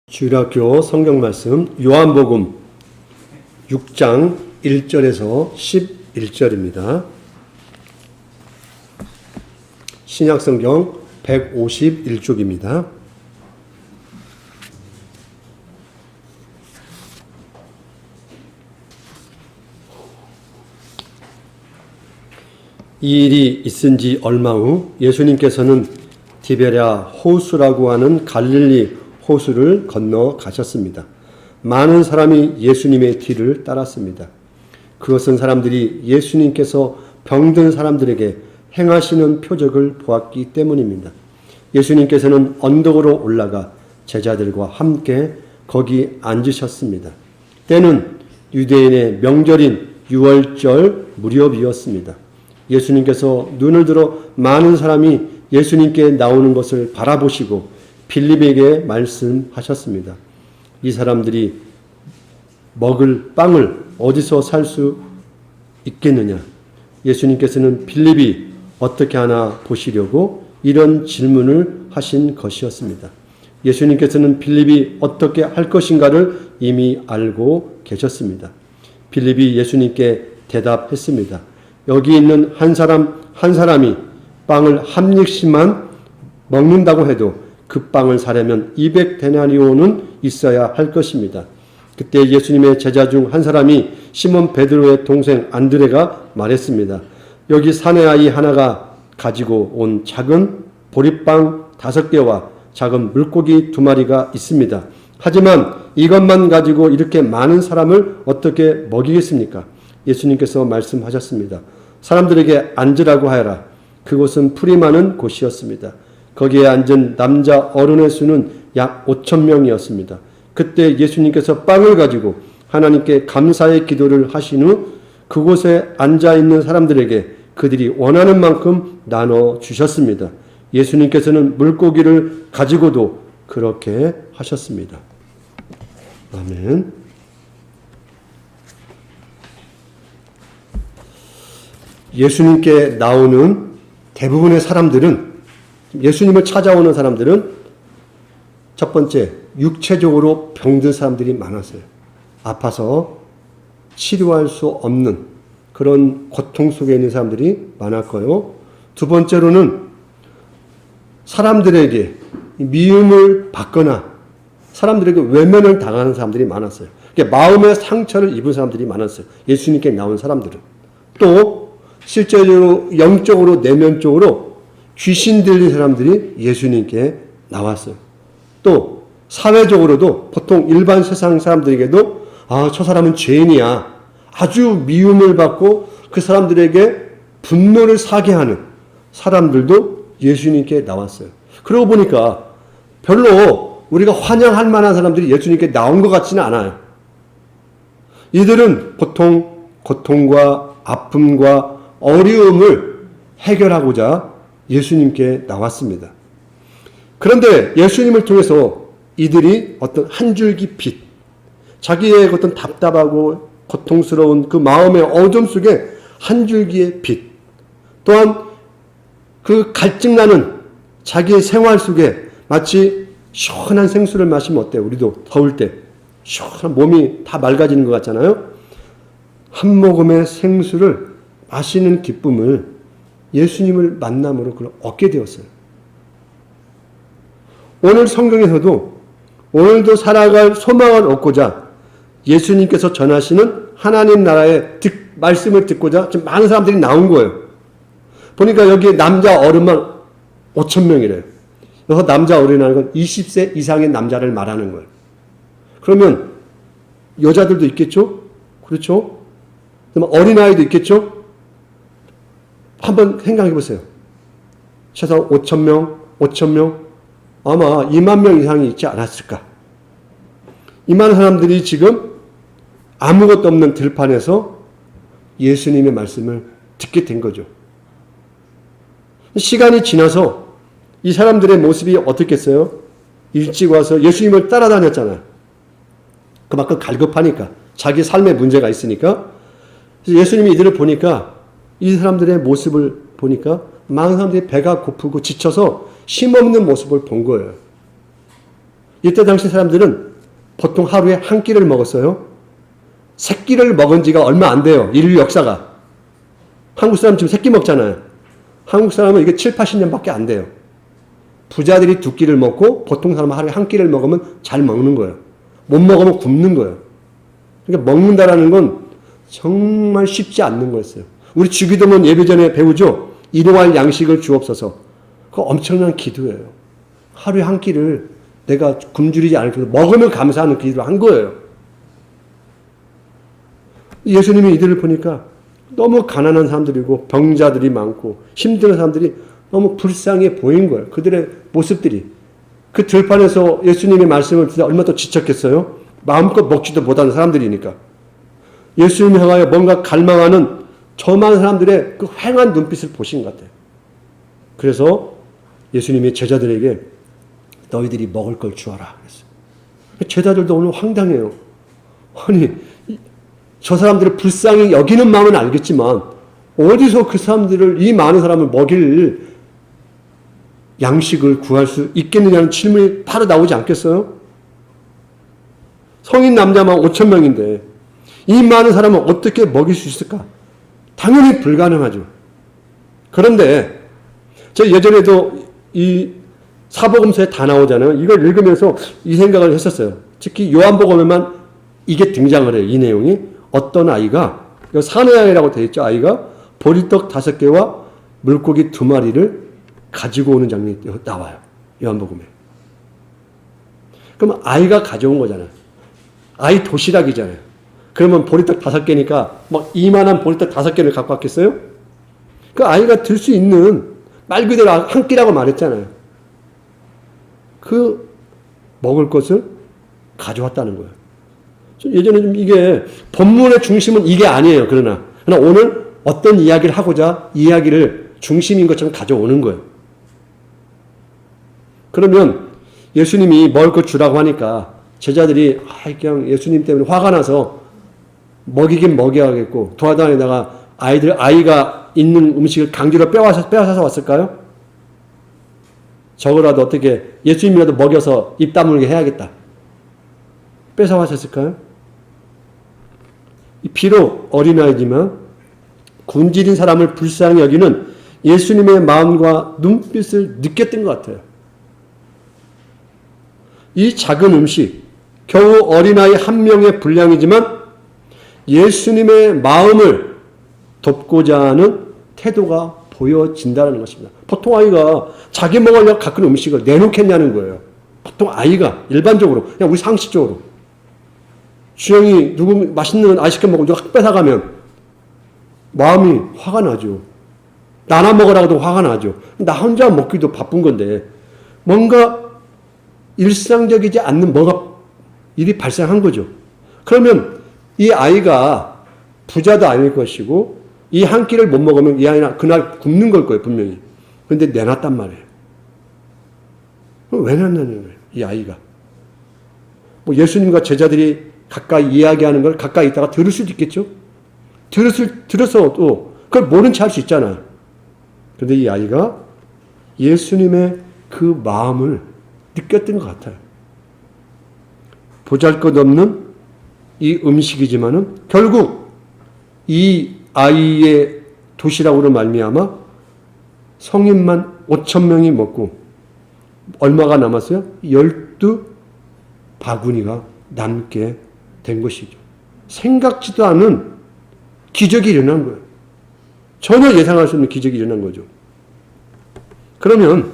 주일학교 성경말씀 요한복음 6장 1절에서 11절입니다. 신약성경 151쪽입니다. 이 일이 있은 지 얼마 후 예수님께서는 디베랴 호수라고 하는 갈릴리 호수를 건너 가셨습니다. 많은 사람이 예수님의 뒤를 따랐습니다. 그것은 사람들이 예수님께서 병든 사람들에게 행하시는 표적을 보았기 때문입니다. 예수님께서는 언덕으로 올라가 제자들과 함께 거기 앉으셨습니다. 때는 유대인의 명절인 유월절 무렵이었습니다. 예수님께서 눈을 들어 많은 사람이 예수님께 나오는 것을 바라보시고 빌립에게 말씀하셨습니다. 이 사람들이 먹을 빵을 어디서 살 수 있겠느냐? 예수님께서는 빌립이 어떻게 하나 보시려고 이런 질문을 하신 것이었습니다. 예수님께서는 빌립이 어떻게 할 것인가를 이미 알고 계셨습니다. 빌립이 예수님께 대답했습니다. 여기 있는 한 사람이 빵을 한 입씩만 먹는다고 해도 그 빵을 사려면 200데나리온은 있어야 할 것입니다. 그때 예수님의 제자 중 한 사람이 시몬 베드로의 동생 안드레가 말했습니다. 여기 사내 아이 하나가 가지고 온 작은 보리빵 5개와 작은 물고기 2마리가 있습니다. 하지만 이것만 가지고 이렇게 많은 사람을 어떻게 먹이겠습니까? 예수님께서 말씀하셨습니다. 사람들에게 앉으라고 하여라. 그곳은 풀이 많은 곳이었습니다. 거기에 앉은 남자 어른의 수는 약 5,000명이었습니다. 그때 예수님께서 빵을 가지고 하나님께 감사의 기도를 하신 후 그곳에 앉아있는 사람들에게 그들이 원하는 만큼 나눠 주셨습니다. 예수님께서는 물고기를 가지고도 그렇게 하셨습니다. 아멘. 예수님께 나오는 대부분의 사람들은 예수님을 찾아오는 사람들은 첫 번째, 육체적으로 병든 사람들이 많았어요. 아파서 치료할 수 없는 그런 고통 속에 있는 사람들이 많았고요. 두 번째로는 사람들에게 미움을 받거나 사람들에게 외면을 당하는 사람들이 많았어요. 마음의 상처를 입은 사람들이 많았어요. 예수님께 나온 사람들은. 또 실제로 영적으로 내면적으로 귀신 들린 사람들이 예수님께 나왔어요. 또 사회적으로도 보통 일반 세상 사람들에게도 저 사람은 죄인이야. 아주 미움을 받고 그 사람들에게 분노를 사게 하는 사람들도 예수님께 나왔어요. 그러고 보니까 별로 우리가 환영할 만한 사람들이 예수님께 나온 것 같지는 않아요. 이들은 보통 고통과 아픔과 어려움을 해결하고자 예수님께 나왔습니다. 그런데 예수님을 통해서 이들이 어떤 한 줄기 빛, 자기의 어떤 답답하고 고통스러운 그 마음의 어둠 속에 한 줄기의 빛, 또한 그 갈증나는 자기의 생활 속에 마치 시원한 생수를 마시면 어때요? 우리도 더울 때 시원한 몸이 다 맑아지는 것 같잖아요. 한 모금의 생수를 마시는 기쁨을 예수님을 만남으로 그걸 얻게 되었어요. 오늘 성경에서도 오늘도 살아갈 소망을 얻고자 예수님께서 전하시는 하나님 나라의 말씀을 듣고자 지금 많은 사람들이 나온 거예요. 보니까 여기에 남자 어른만 5,000명이래요. 그래서 남자 어른이라는 건 20세 이상의 남자를 말하는 거예요. 그러면 여자들도 있겠죠? 그렇죠? 어린아이도 있겠죠? 한번 생각해 보세요. 최소 5,000명, 아마 2만 명 이상이 있지 않았을까. 이 많은 사람들이 지금 아무것도 없는 들판에서 예수님의 말씀을 듣게 된 거죠. 시간이 지나서 이 사람들의 모습이 어떻겠어요? 일찍 와서 예수님을 따라다녔잖아요. 그만큼 갈급하니까. 자기 삶에 문제가 있으니까. 예수님이 이들을 보니까 이 사람들의 모습을 보니까 많은 사람들이 배가 고프고 지쳐서 힘없는 모습을 본 거예요. 이때 당시 사람들은 보통 하루에 한 끼를 먹었어요. 세 끼를 먹은 지가 얼마 안 돼요. 인류 역사가. 한국 사람 지금 세 끼 먹잖아요. 한국 사람은 이게 7, 80년밖에 안 돼요. 부자들이 두 끼를 먹고 보통 사람은 하루에 한 끼를 먹으면 잘 먹는 거예요. 못 먹으면 굶는 거예요. 그러니까 먹는다라는 건 정말 쉽지 않는 거였어요. 우리 주기도문 예배 전에 배우죠. 일용할 양식을 주옵소서. 그거 엄청난 기도예요. 하루에 한 끼를 내가 굶주리지 않을 정도 먹으면 감사하는 기도를 한 거예요. 예수님이 이들을 보니까 너무 가난한 사람들이고 병자들이 많고 힘든 사람들이 너무 불쌍해 보인 거예요. 그들의 모습들이. 그 들판에서 예수님의 말씀을 듣다 얼마나 또 지쳤겠어요? 마음껏 먹지도 못하는 사람들이니까. 예수님을 향하여 뭔가 갈망하는 저 많은 사람들의 그 휑한 눈빛을 보신 것 같아요. 그래서 예수님이 제자들에게 너희들이 먹을 걸 주어라 그랬어요. 제자들도 오늘 황당해요. 아니 저 사람들을 불쌍히 여기는 마음은 알겠지만 어디서 그 사람들을 이 많은 사람을 먹일 양식을 구할 수 있겠느냐는 질문이 바로 나오지 않겠어요? 성인 남자만 5천 명인데 이 많은 사람을 어떻게 먹일 수 있을까? 당연히 불가능하죠. 그런데 제가 예전에도 이 사복음서에 다 나오잖아요. 이걸 읽으면서 이 생각을 했었어요. 특히 요한복음에만 이게 등장을 해요. 이 내용이. 어떤 아이가, 사내아이라고 되어 있죠. 아이가 보리떡 5개와 물고기 2마리를 가지고 오는 장면이 나와요. 요한복음에. 그럼 아이가 가져온 거잖아요. 아이 도시락이잖아요. 그러면 보리떡 5개니까 막 이만한 보리떡 5개를 갖고 왔겠어요? 그 아이가 들 수 있는 말 그대로 한 끼라고 말했잖아요. 그 먹을 것을 가져왔다는 거예요. 예전에 좀 이게 본문의 중심은 이게 아니에요. 그러나 오늘 어떤 이야기를 하고자 이야기를 중심인 것처럼 가져오는 거예요. 그러면 예수님이 먹을 것 주라고 하니까 제자들이 그냥 예수님 때문에 화가 나서 먹이긴 먹여야겠고 도화단에다가 아이가 있는 음식을 강제로 빼앗아서 왔을까요? 저거라도 어떻게 예수님이라도 먹여서 입 다물게 해야겠다. 뺏어왔었을까요? 비록 어린아이지만 굶주린 사람을 불쌍히 여기는 예수님의 마음과 눈빛을 느꼈던 것 같아요. 이 작은 음식, 겨우 어린아이 한 명의 분량이지만 예수님의 마음을 돕고자 하는 태도가 보여진다는 것입니다. 보통 아이가 자기 먹으려고 가끔 음식을 내놓겠냐는 거예요. 보통 아이가 일반적으로 그냥 우리 상식적으로 주영이 누구 맛있는 아이스크 먹으면 누가 뺏어가면 마음이 화가 나죠. 나나 먹으라고도 화가 나죠. 나 혼자 먹기도 바쁜 건데 뭔가 일상적이지 않는 뭐가 일이 발생한 거죠. 그러면 이 아이가 부자도 아닐 것이고 이 한 끼를 못 먹으면 이 아이는 그날 굶는 걸 거예요. 분명히. 그런데 내놨단 말이에요. 왜 내놨냐는 거예요. 이 아이가. 뭐 예수님과 제자들이 가까이 이야기하는 걸 가까이 있다가 들을 수도 있겠죠. 들었어도 그걸 모른 체 할 수 있잖아요. 그런데 이 아이가 예수님의 그 마음을 느꼈던 것 같아요. 보잘것없는 이 음식이지만은 결국 이 아이의 도시락으로 말미암아 성인만 5천 명이 먹고 얼마가 남았어요? 12바구니가 남게 된 것이죠. 생각지도 않은 기적이 일어난 거예요. 전혀 예상할 수 없는 기적이 일어난 거죠. 그러면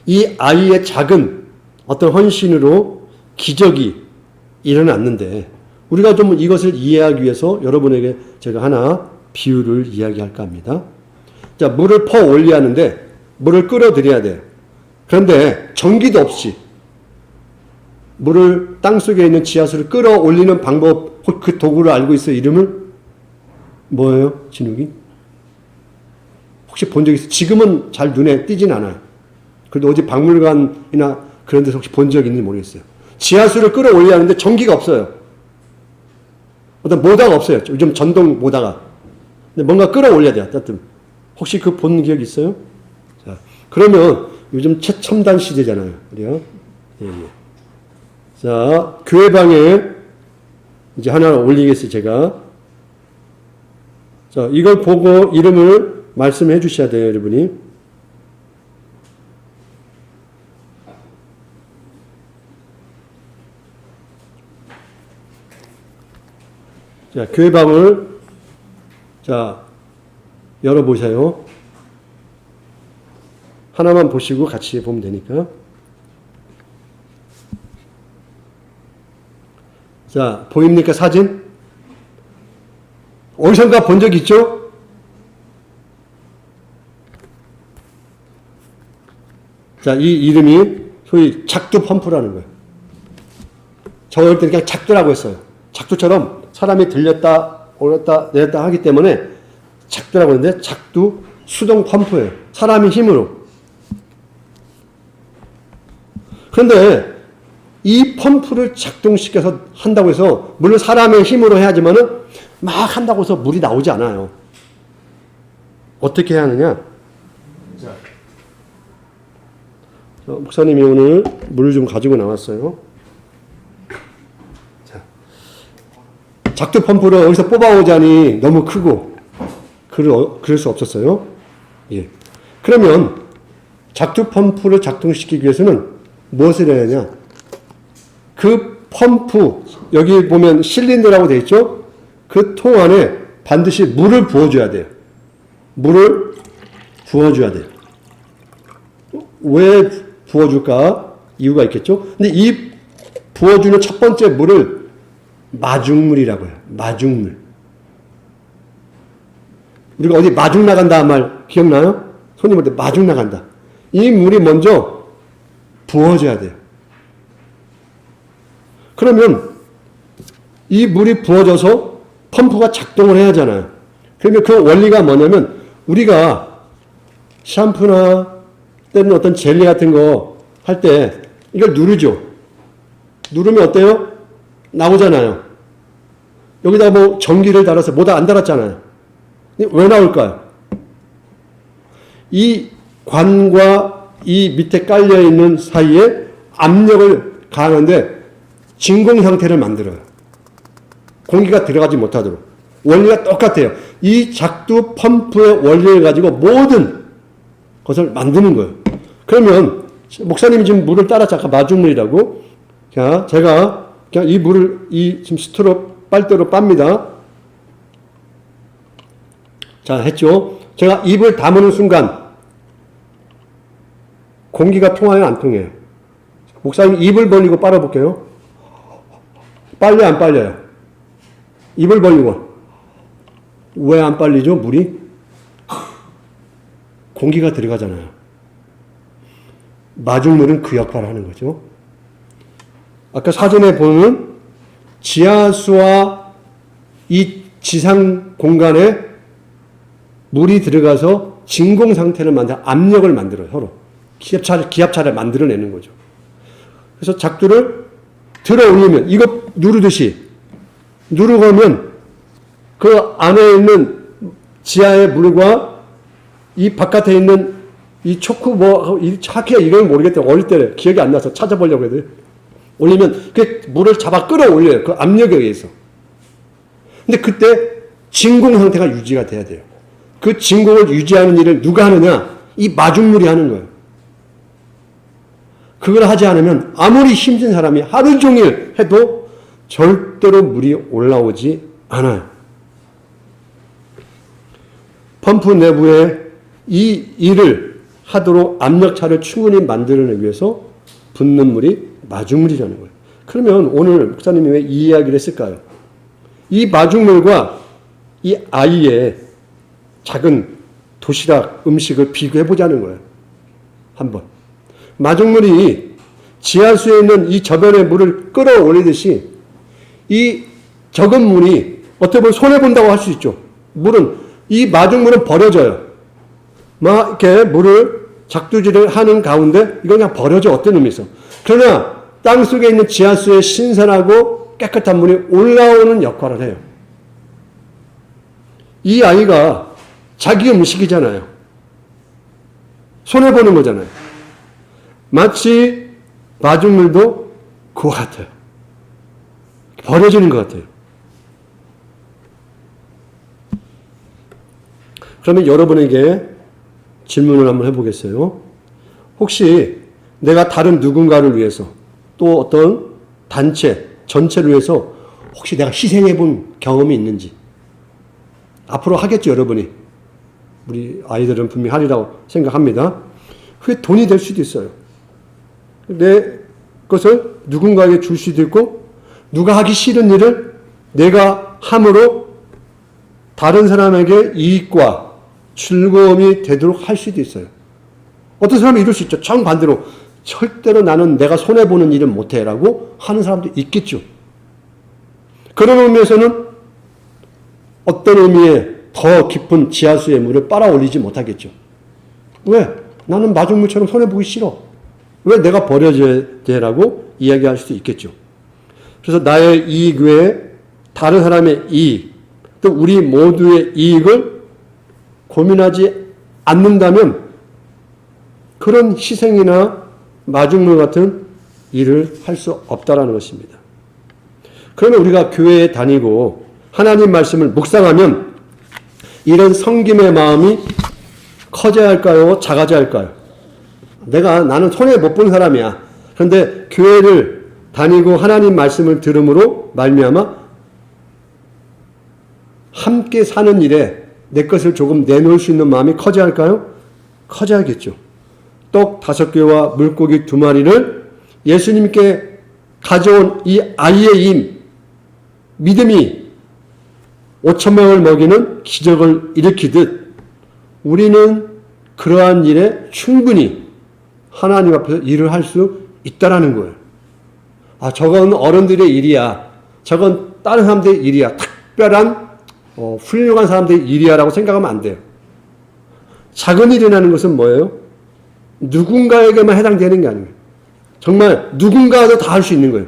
이 아이의 작은 어떤 헌신으로 기적이 일어났는데 우리가 좀 이것을 이해하기 위해서 여러분에게 제가 하나 비유를 이야기할까 합니다. 자, 물을 퍼 올려야 하는데 물을 끌어들여야 돼요. 그런데 전기도 없이 물을 땅속에 있는 지하수를 끌어올리는 방법, 그 도구를 알고 있어요? 이름을? 뭐예요? 진욱이? 혹시 본 적 있어요? 지금은 잘 눈에 띄진 않아요. 그래도 어디 박물관이나 그런 데서 혹시 본 적 있는지 모르겠어요. 지하수를 끌어올려야 하는데 전기가 없어요. 어떤 모다가 없어요. 요즘 전동 모다가. 근데 뭔가 끌어올려야 돼요. 따뜻. 혹시 그 본 기억 있어요? 자, 그러면 요즘 최첨단 시대잖아요. 그래요? 예, 예. 자, 교회방에 이제 하나 올리겠어요, 제가. 자, 이걸 보고 이름을 말씀해 주셔야 돼요, 여러분이. 자, 교회방을, 자, 열어보세요. 하나만 보시고 같이 보면 되니까. 자, 보입니까, 사진? 어디선가 본 적 있죠? 자, 이 이름이 소위 작두 펌프라는 거예요. 저 어릴 때 그냥 작두라고 했어요. 작두처럼 사람이 들렸다, 올렸다, 내렸다 하기 때문에 작두라고 했는데 작두 수동 펌프예요. 사람의 힘으로. 그런데 이 펌프를 작동시켜서 한다고 해서 물론 사람의 힘으로 해야지만은 막 한다고 해서 물이 나오지 않아요. 어떻게 해야 하느냐? 자, 목사님이 오늘 물을 좀 가지고 나왔어요. 자, 작두 펌프를 여기서 뽑아오자니 너무 크고 그럴 수 없었어요. 예. 그러면 작두 펌프를 작동시키기 위해서는 무엇을 해야 하냐? 그 펌프, 여기 보면 실린더라고 되어 있죠? 그 통 안에 반드시 물을 부어줘야 돼요. 물을 부어줘야 돼요. 왜 부어줄까? 이유가 있겠죠? 근데 이 부어주는 첫 번째 물을 마중물이라고 해요. 마중물. 우리가 어디 마중 나간다 말 기억나요? 손님 올 때 마중 나간다. 이 물이 먼저 부어줘야 돼요. 그러면 이 물이 부어져서 펌프가 작동을 해야 하잖아요. 그러면 그 원리가 뭐냐면 우리가 샴푸나 때는 어떤 젤리 같은 거 할 때 이걸 누르죠. 누르면 어때요? 나오잖아요. 여기다 뭐 전기를 달아서 뭐다 안 달았잖아요. 왜 나올까요? 이 관과 이 밑에 깔려있는 사이에 압력을 가하는데 진공 상태를 만들어요. 공기가 들어가지 못하도록. 원리가 똑같아요. 이 작두 펌프의 원리를 가지고 모든 것을 만드는 거예요. 그러면 목사님이 지금 물을 따라 잠깐 마중물이라고. 자, 제가 그냥 이 물을 지금 스트로 빨대로 빱니다. 자, 했죠. 제가 입을 다무는 순간 공기가 통하요, 안 통해요? 목사님 입을 벌리고 빨아볼게요. 빨려, 안 빨려요? 입을 벌리고. 왜 안 빨리죠, 물이? 공기가 들어가잖아요. 마중물은 그 역할을 하는 거죠. 아까 사전에 보면 지하수와 이 지상 공간에 물이 들어가서 진공 상태를 만들어 압력을 만들어요, 서로. 기압차를 만들어내는 거죠. 그래서 작두를 들어 올리면, 이거 누르듯이, 누르고 하면 그 안에 있는 지하의 물과 이 바깥에 있는 이 초크 이 차키가 이름은 모르겠다. 어릴 때 기억이 안 나서 찾아보려고 해도 올리면 그 물을 잡아 끌어올려요. 그 압력에 의해서. 근데 그때 진공 상태가 유지가 돼야 돼요. 그 진공을 유지하는 일을 누가 하느냐? 이 마중물이 하는 거예요. 그걸 하지 않으면 아무리 힘든 사람이 하루 종일 해도 절대로 물이 올라오지 않아요. 펌프 내부에 이 일을 하도록 압력차를 충분히 만들어내기 위해서 붓는 물이 마중물이라는 거예요. 그러면 오늘 목사님이 왜 이 이야기를 했을까요? 이 마중물과 이 아이의 작은 도시락 음식을 비교해 보자는 거예요. 한번. 마중물이 지하수에 있는 이 저변의 물을 끌어올리듯이 이 적은 물이 어떻게 보면 손해본다고 할 수 있죠. 물은, 이 마중물은 버려져요. 막 이렇게 물을 작두질을 하는 가운데 이거 그냥 버려져. 어떤 의미에서. 그러나 땅 속에 있는 지하수의 신선하고 깨끗한 물이 올라오는 역할을 해요. 이 아이가 자기 음식이잖아요. 손해보는 거잖아요. 마치 마중물도 그와 같아요. 버려지는 것 같아요. 그러면 여러분에게 질문을 한번 해보겠어요. 혹시 내가 다른 누군가를 위해서 또 어떤 단체, 전체를 위해서 혹시 내가 희생해 본 경험이 있는지 앞으로 하겠죠, 여러분이. 우리 아이들은 분명히 하리라고 생각합니다. 그게 돈이 될 수도 있어요. 내 것을 누군가에게 줄 수도 있고 누가 하기 싫은 일을 내가 함으로 다른 사람에게 이익과 즐거움이 되도록 할 수도 있어요. 어떤 사람은 이럴 수 있죠. 정반대로 절대로 나는 내가 손해보는 일은 못해라고 하는 사람도 있겠죠. 그런 의미에서는 어떤 의미의 더 깊은 지하수의 물을 빨아올리지 못하겠죠. 왜? 나는 마중물처럼 손해보기 싫어. 왜 내가 버려져야 돼라고 이야기할 수도 있겠죠. 그래서 나의 이익 외에 다른 사람의 이익, 또 우리 모두의 이익을 고민하지 않는다면 그런 희생이나 마중물 같은 일을 할 수 없다라는 것입니다. 그러면 우리가 교회에 다니고 하나님 말씀을 묵상하면 이런 섬김의 마음이 커져야 할까요? 작아져야 할까요? 나는 손해 못 본 사람이야. 그런데 교회를 다니고 하나님 말씀을 들음으로 말미암아 함께 사는 일에 내 것을 조금 내놓을 수 있는 마음이 커져야 할까요? 커져야겠죠. 떡 5개와 물고기 2마리를 예수님께 가져온 이 아이의 힘, 믿음이 5,000명을 먹이는 기적을 일으키듯 우리는 그러한 일에 충분히 하나님 앞에서 일을 할 수 있다라는 거예요. 저건 어른들의 일이야. 저건 다른 사람들의 일이야. 특별한 훌륭한 사람들의 일이야라고 생각하면 안 돼요. 작은 일이라는 것은 뭐예요? 누군가에게만 해당되는 게 아니에요. 정말 누군가도 다 할 수 있는 거예요.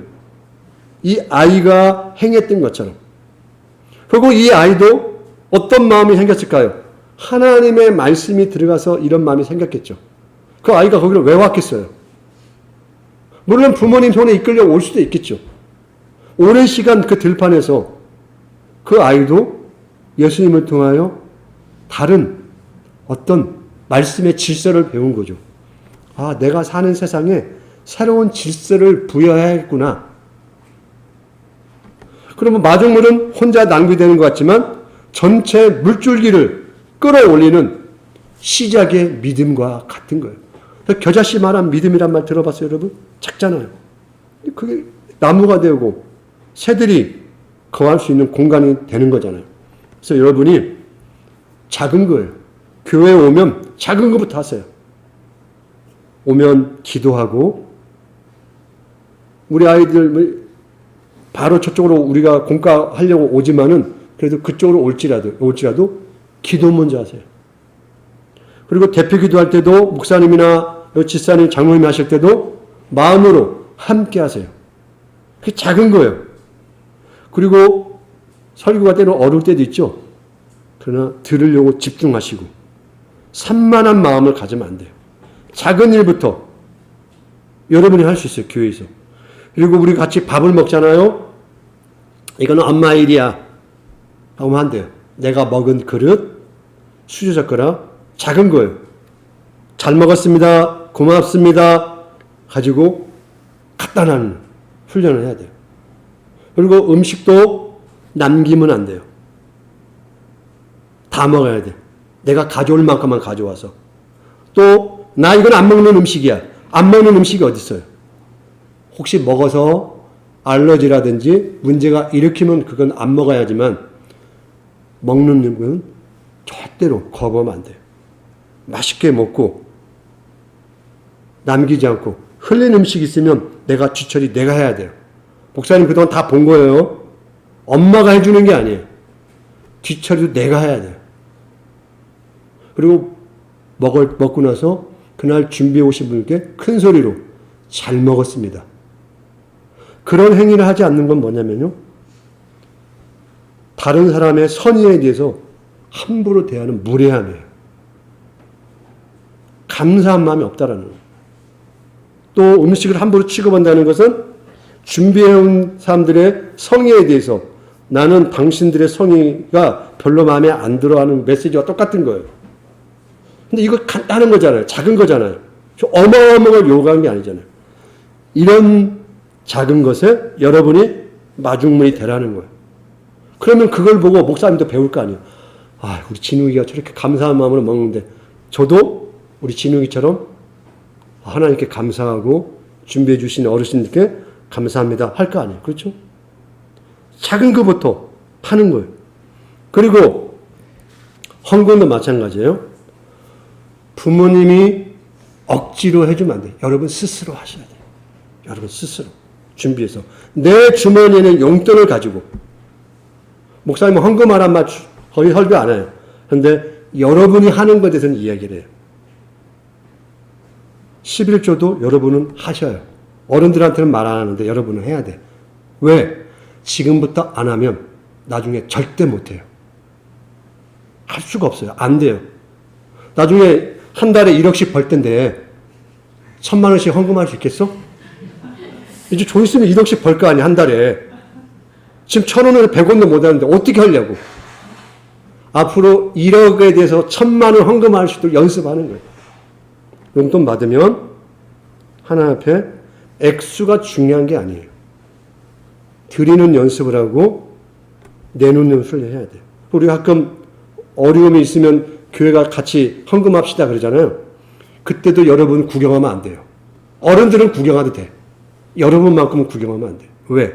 이 아이가 행했던 것처럼. 그리고 이 아이도 어떤 마음이 생겼을까요? 하나님의 말씀이 들어가서 이런 마음이 생겼겠죠. 그 아이가 거기를 왜 왔겠어요? 물론 부모님 손에 이끌려 올 수도 있겠죠. 오랜 시간 그 들판에서 그 아이도 예수님을 통하여 다른 어떤 말씀의 질서를 배운 거죠. 내가 사는 세상에 새로운 질서를 부여해야겠구나. 그러면 마중물은 혼자 낭비되는 것 같지만 전체 물줄기를 끌어올리는 시작의 믿음과 같은 거예요. 겨자씨 말한 믿음이란 말 들어봤어요, 여러분? 작잖아요. 그게 나무가 되고 새들이 거할 수 있는 공간이 되는 거잖아요. 그래서 여러분이 작은 거예요. 교회에 오면 작은 것부터 하세요. 오면 기도하고 우리 아이들 바로 저쪽으로 우리가 공과하려고 오지만은 그래도 그쪽으로 올지라도 기도 먼저 하세요. 그리고 대표 기도할 때도 목사님이나 집사님, 장로님이 하실 때도 마음으로 함께 하세요. 그게 작은 거예요. 그리고 설교가 때는 어려울 때도 있죠. 그러나 들으려고 집중하시고 산만한 마음을 가지면 안 돼요. 작은 일부터 여러분이 할 수 있어요. 교회에서. 그리고 우리 같이 밥을 먹잖아요. 이거는 엄마 일이야. 하면 안 돼요. 내가 먹은 그릇, 수저젓가락, 작은 거예요. 잘 먹었습니다. 고맙습니다. 가지고 갖다 놔는 훈련을 해야 돼요. 그리고 음식도 남기면 안 돼요. 다 먹어야 돼. 내가 가져올 만큼만 가져와서. 또 나 이건 안 먹는 음식이야. 안 먹는 음식이 어디 있어요? 혹시 먹어서 알러지라든지 문제가 일으키면 그건 안 먹어야지만 먹는 건 절대로 거부하면 안 돼요. 맛있게 먹고 남기지 않고 흘린 음식 있으면 내가 뒤처리 내가 해야 돼요. 목사님 그동안 다 본 거예요. 엄마가 해주는 게 아니에요. 뒤처리도 내가 해야 돼요. 그리고 먹고 나서 그날 준비해 오신 분께 큰 소리로 잘 먹었습니다. 그런 행위를 하지 않는 건 뭐냐면요. 다른 사람의 선의에 대해서 함부로 대하는 무례함이에요. 감사한 마음이 없다라는 거예요. 또 음식을 함부로 취급한다는 것은 준비해온 사람들의 성의에 대해서 나는 당신들의 성의가 별로 마음에 안 들어하는 메시지와 똑같은 거예요. 근데 이거 간단한 거잖아요. 작은 거잖아요. 어마어마한 걸 요구하는 게 아니잖아요. 이런 작은 것에 여러분이 마중물이 되라는 거예요. 그러면 그걸 보고 목사님도 배울 거 아니에요. 아, 우리 진욱이가 저렇게 감사한 마음으로 먹는데 저도 우리 진욱이처럼 하나님께 감사하고 준비해 주신 어르신들께 감사합니다 할 거 아니에요. 그렇죠? 작은 것부터 하는 거예요. 그리고 헌금도 마찬가지예요. 부모님이 억지로 해주면 안 돼요. 여러분 스스로 하셔야 돼요. 여러분 스스로 준비해서 내 주머니에는 용돈을 가지고 목사님은 헌금하란 말 거의 설교 안 해요. 그런데 여러분이 하는 것에 대해서는 이야기를 해요. 11조도 여러분은 하셔요. 어른들한테는 말 안 하는데 여러분은 해야 돼. 왜? 지금부터 안 하면 나중에 절대 못 해요. 할 수가 없어요. 안 돼요. 나중에 한 달에 1억씩 벌 텐데 1,000만 원씩 헌금할 수 있겠어? 이제 좀 있으면 1억씩 벌 거 아니야, 한 달에. 지금 1,000원을 100원도 못 하는데 어떻게 하려고? 앞으로 1억에 대해서 1,000만 원 헌금할 수 있도록 연습하는 거예요. 용돈 받으면 하나님 앞에 액수가 중요한 게 아니에요. 드리는 연습을 하고 내놓는 연습을 해야 돼요. 우리 가끔 어려움이 있으면 교회가 같이 헌금합시다 그러잖아요. 그때도 여러분 구경하면 안 돼요. 어른들은 구경해도 돼. 여러분만큼은 구경하면 안 돼요. 왜?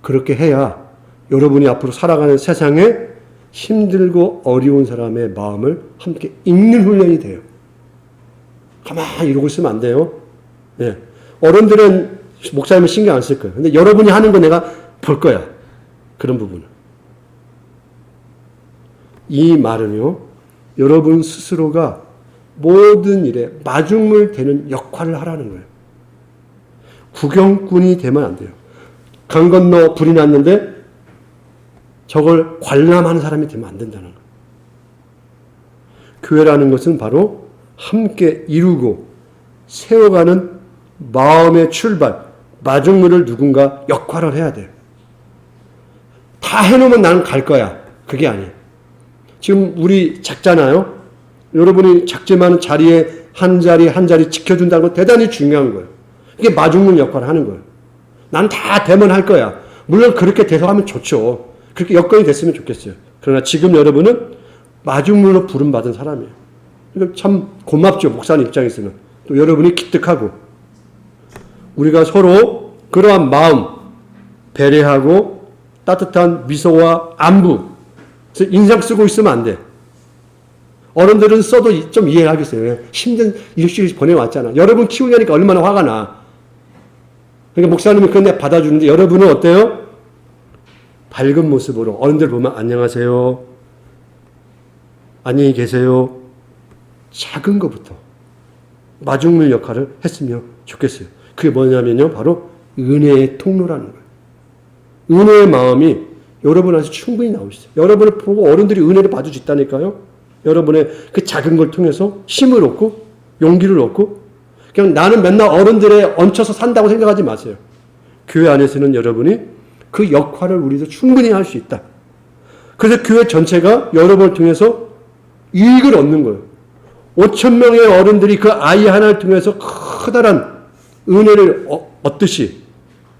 그렇게 해야 여러분이 앞으로 살아가는 세상에 힘들고 어려운 사람의 마음을 함께 읽는 훈련이 돼요. 가만히 이러고 있으면 안 돼요. 네. 어른들은 목사님은 신경 안 쓸 거예요. 근데 여러분이 하는 거 내가 볼 거야. 그런 부분은. 이 말은요, 여러분 스스로가 모든 일에 마중물 되는 역할을 하라는 거예요. 구경꾼이 되면 안 돼요. 강 건너 불이 났는데 저걸 관람하는 사람이 되면 안 된다는 거예요. 교회라는 것은 바로 함께 이루고 세워가는 마음의 출발, 마중물을 누군가 역할을 해야 돼요. 다 해놓으면 나는 갈 거야. 그게 아니에요. 지금 우리 작잖아요. 여러분이 작지만 자리에 한 자리 한 자리 지켜준다는 건 대단히 중요한 거예요. 이게 마중물 역할을 하는 거예요. 난 다 되면 할 거야. 물론 그렇게 돼서 하면 좋죠. 그렇게 여건이 됐으면 좋겠어요. 그러나 지금 여러분은 마중물로 부름받은 사람이에요. 그러니까 참 고맙죠. 목사님 입장에서는. 또 여러분이 기특하고 우리가 서로 그러한 마음, 배려하고 따뜻한 미소와 안부, 그래서 인상 쓰고 있으면 안 돼. 어른들은 써도 좀 이해를 하겠어요. 힘든 일주일 보내왔잖아. 여러분 키우려니까 얼마나 화가 나. 그러니까 목사님이 그런데 받아주는데 여러분은 어때요? 밝은 모습으로 어른들 보면 안녕하세요. 안녕히 계세요. 작은 것부터 마중물 역할을 했으면 좋겠어요. 그게 뭐냐면요. 바로 은혜의 통로라는 거예요. 은혜의 마음이 여러분 안에서 충분히 나오시죠. 여러분을 보고 어른들이 은혜를 받을 수 있다니까요. 여러분의 그 작은 걸 통해서 힘을 얻고 용기를 얻고 그냥 나는 맨날 어른들에 얹혀서 산다고 생각하지 마세요. 교회 안에서는 여러분이 그 역할을 우리도 충분히 할 수 있다. 그래서 교회 전체가 여러분을 통해서 이익을 얻는 거예요. 5,000명의 어른들이 그 아이 하나를 통해서 커다란 은혜를 얻듯이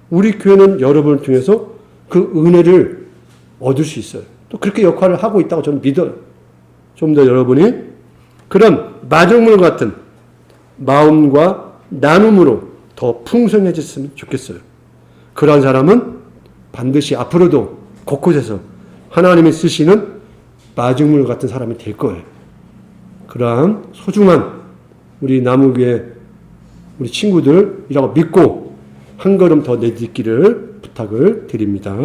우리 교회는 여러분을 통해서 그 은혜를 얻을 수 있어요. 또 그렇게 역할을 하고 있다고 저는 믿어요. 좀 더 여러분이 그런 마중물 같은 마음과 나눔으로 더 풍성해졌으면 좋겠어요. 그러한 사람은 반드시 앞으로도 곳곳에서 하나님이 쓰시는 마중물 같은 사람이 될 거예요. 그러한 소중한 우리 나무교회 우리 친구들이라고 믿고 한 걸음 더 내딛기를 부탁을 드립니다.